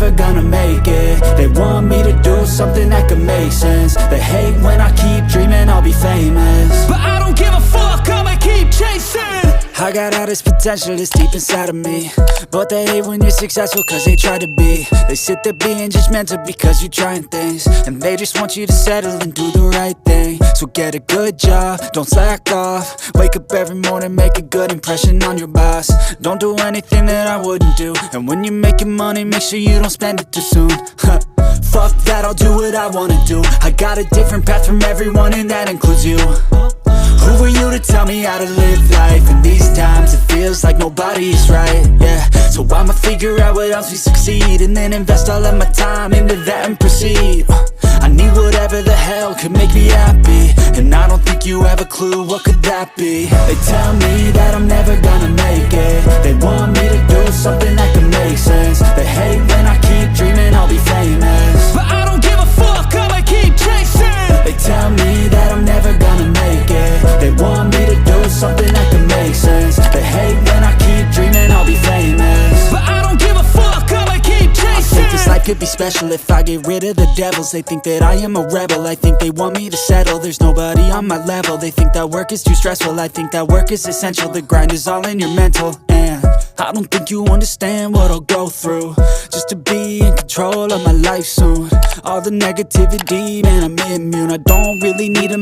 never gonna make it. They want me to do something that could make sense. They hate when I keep dreaming I'll be famous, but I don't give a fuck, I'ma keep chasing. I got all this potential that's deep inside of me, but they hate when you're successful cause they try to be. They sit there being judgmental because you're trying things, and they just want you to settle and do the right thing. So get a good job, don't slack off. Wake up every morning, make a good impression on your boss. Don't do anything that I wouldn't do, and when you're making money, make sure you don't spend it too soon. Fuck that, I'll do what I wanna do. I got a different path from everyone, and that includes you. Who are you to tell me how to live life? In these times it feels like nobody is right, yeah. So I'ma figure out what else we succeed, and then invest all of my time into that and proceed. I need whatever the hell could make me happy, and I don't think you have a clue what could that be. They tell me that I'm never gonna make it. They want me to do something that could make sense. They hate when I keep dreaming I'll be famous, but I don't give a fuck, I'ma keep chasing. They tell me that I'm never gonna make it. They want me to do something that can make sense. They hate when I keep dreaming I'll be famous, but I don't give a fuck, I'ma keep chasing. I think this life could be special if I get rid of the devils. They think that I am a rebel, I think they want me to settle. There's nobody on my level, they think that work is too stressful. I think that work is essential, the grind is all in your mental. And I don't think you understand what I'll go through just to be in control of my life soon. All the negativity, man, I'm immune. I don't really need a